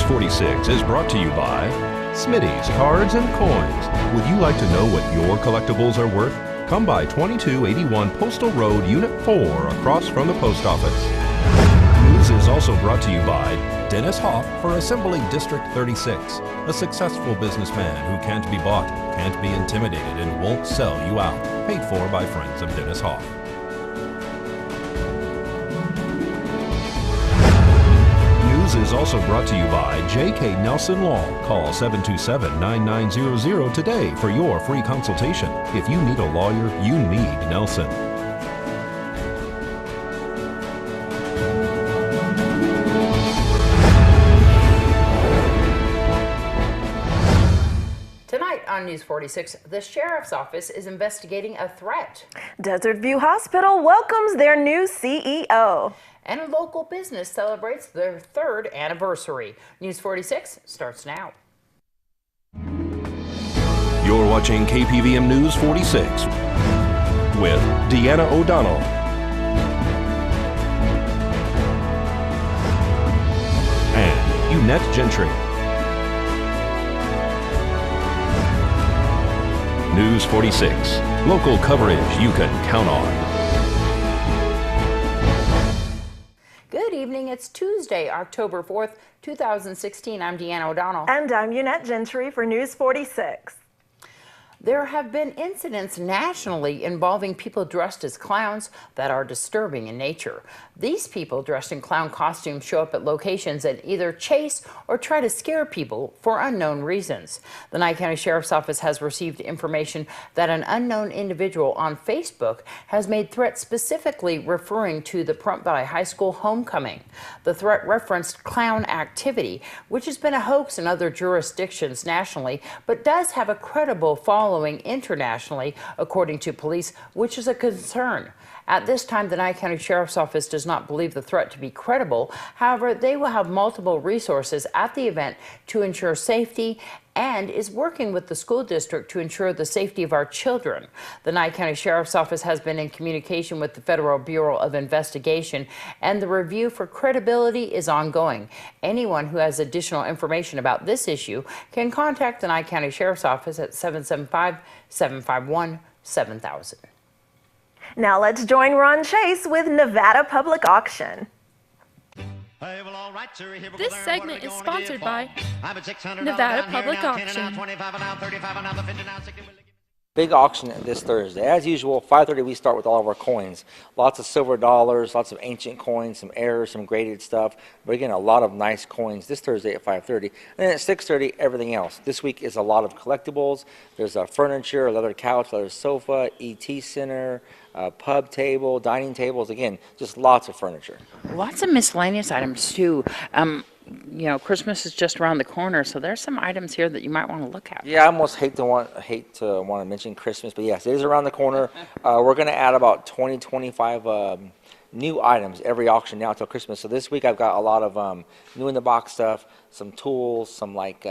46 is brought to you by Smitty's Cards and Coins. Would you like to know what your collectibles are worth? Come by 2281 Postal Road, Unit 4, across from the post office. News is also brought to you by Dennis Hoff for Assembly District 36, a successful businessman who can't be bought, can't be intimidated, and won't sell you out. Paid for by friends of Dennis Hoff. News is also brought to you by J.K. Nelson Law. Call 727-9900 today for your free consultation. If you need a lawyer, you need Nelson. Tonight on News 46, the Sheriff's Office is investigating a threat. Desert View Hospital welcomes their new CEO. And a local business celebrates their 3rd anniversary. News 46 starts now. You're watching KPVM News 46 with Deanna O'Donnell and Eunette Gentry. News 46, local coverage you can count on. Good evening. It's Tuesday, October 4th, 2016. I'm Deanna O'Donnell. And I'm Eunette Gentry for News 46. There have been incidents nationally involving people dressed as clowns that are disturbing in nature. These people dressed in clown costumes show up at locations and either chase or try to scare people for unknown reasons. The Nye County Sheriff's Office has received information that an unknown individual on Facebook has made threats specifically referring to the Pahrump Valley High School homecoming. The threat referenced clown activity, which has been a hoax in other jurisdictions nationally, but does have a credible following internationally, according to police, which is a concern. At this time, the Nye County Sheriff's Office does not believe the threat to be credible. However, they will have multiple resources at the event to ensure safety and is working with the school district to ensure the safety of our children. The Nye County Sheriff's Office has been in communication with the Federal Bureau of Investigation, and the review for credibility is ongoing. Anyone who has additional information about this issue can contact the Nye County Sheriff's Office at 775-751-7000. Now let's join Ron Chase with Nevada Public Auction. This segment is sponsored by Nevada Public Auction. Big auction this Thursday. As usual, 5:30 we start with all of our coins. Lots of silver dollars, lots of ancient coins, some errors, some graded stuff. But again, a lot of nice coins this Thursday at 5:30. And then at 6:30, everything else. This week is a lot of collectibles. There's furniture, a leather couch, leather sofa, ET center, pub table, dining tables. Again, just lots of furniture. Lots of miscellaneous items too. You know, Christmas is just around the corner, so there's some items here that you might want to look at. Yeah, I almost hate to want to mention Christmas, but yes, it is around the corner. We're going to add about 20-25 new items every auction now until Christmas. So this week I've got a lot of new in the box stuff, some tools, some like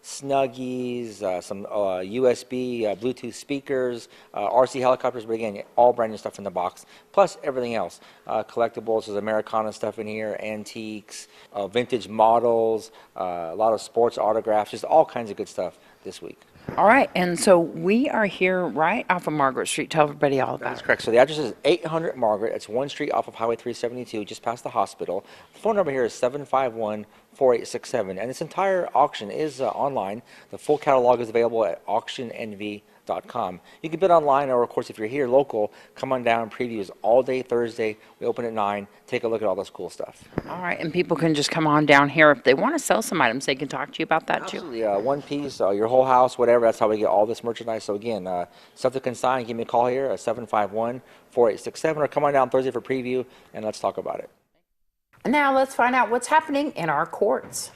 Snuggies, some USB, Bluetooth speakers, RC helicopters, but again, all brand new stuff in the box, plus everything else. Collectibles, there's Americana stuff in here, antiques, vintage models, a lot of sports autographs, just all kinds of good stuff this week. All right, and so we are here right off of Margaret Street. Tell everybody all about it. That's correct. So the address is 800 Margaret. It's one street off of Highway 372, just past the hospital. The phone number here is 751-4867. And this entire auction is online. The full catalog is available at auctionnv.com. You can bid online, or of course, if you're here local, come on down. Previews all day Thursday. We open at 9. Take a look at all this cool stuff. All right, and people can just come on down here. If they want to sell some items, they can talk to you about that too. Absolutely. One piece, your whole house, whatever. That's how we get all this merchandise. So again, stuff to consign, give me a call here at 751-4867, or come on down Thursday for preview, and let's talk about it. And now let's find out what's happening in our courts.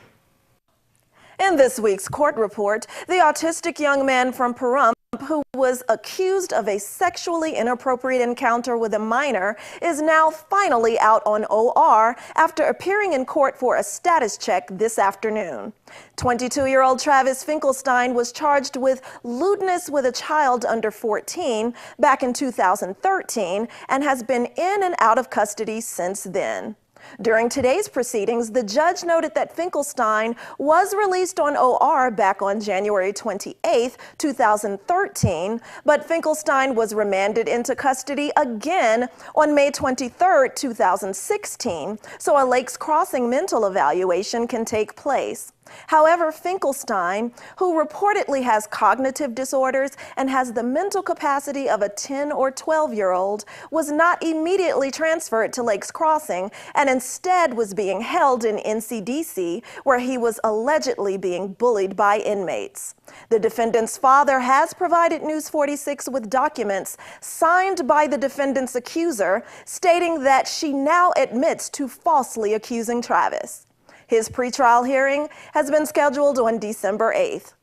In this week's court report, the autistic young man from Pahrump who was accused of a sexually inappropriate encounter with a minor is now finally out on OR after appearing in court for a status check this afternoon. 22-year-old Travis Finkelstein was charged with lewdness with a child under 14 back in 2013 and has been in and out of custody since then. During today's proceedings, the judge noted that Finkelstein was released on OR back on January 28, 2013, but Finkelstein was remanded into custody again on May 23, 2016, so a Lakes Crossing mental evaluation can take place. However, Finkelstein, who reportedly has cognitive disorders and has the mental capacity of a 10 or 12-year-old, was not immediately transferred to Lakes Crossing and instead was being held in NCDC, where he was allegedly being bullied by inmates. The defendant's father has provided News 46 with documents signed by the defendant's accuser, stating that she now admits to falsely accusing Travis. His pretrial hearing has been scheduled on December 8th.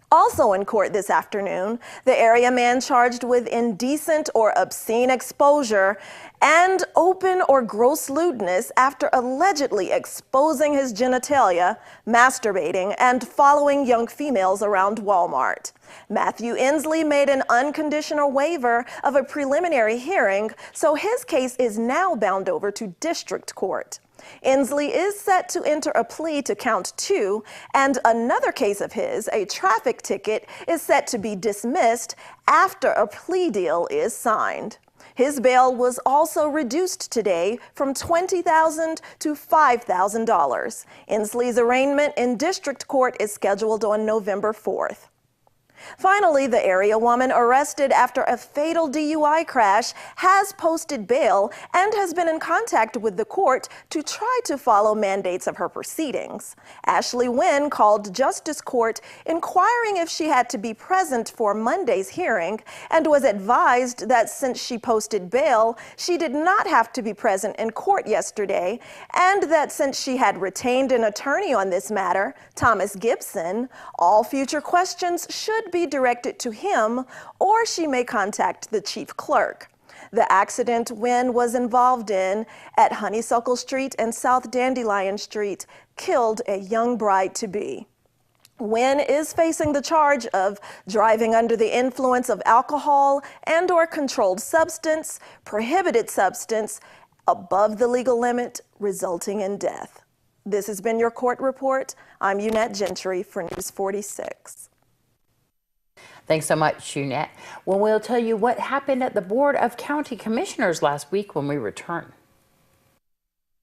Also in court this afternoon, the area man charged with indecent or obscene exposure and open or gross lewdness after allegedly exposing his genitalia, masturbating, and following young females around Walmart. Matthew Inslee made an unconditional waiver of a preliminary hearing, so his case is now bound over to district court. Inslee is set to enter a plea to count 2, and another case of his, a traffic ticket, is set to be dismissed after a plea deal is signed. His bail was also reduced today from $20,000 to $5,000. Inslee's arraignment in district court is scheduled on November 4th. Finally, the area woman arrested after a fatal DUI crash has posted bail and has been in contact with the court to try to follow mandates of her proceedings. Ashley Wynn called Justice Court inquiring if she had to be present for Monday's hearing and was advised that since she posted bail, she did not have to be present in court yesterday, and that since she had retained an attorney on this matter, Thomas Gibson, all future questions should be directed to him, or she may contact the chief clerk. The accident Wynn was involved in at Honeysuckle Street and South Dandelion Street killed a young bride-to-be. Wynn is facing the charge of driving under the influence of alcohol and/or controlled substance, prohibited substance, above the legal limit, resulting in death. This has been your court report. I'm Eunette Gentry for News 46. Thanks so much, Eunette. Well, we'll tell you what happened at the Board of County Commissioners last week when we return.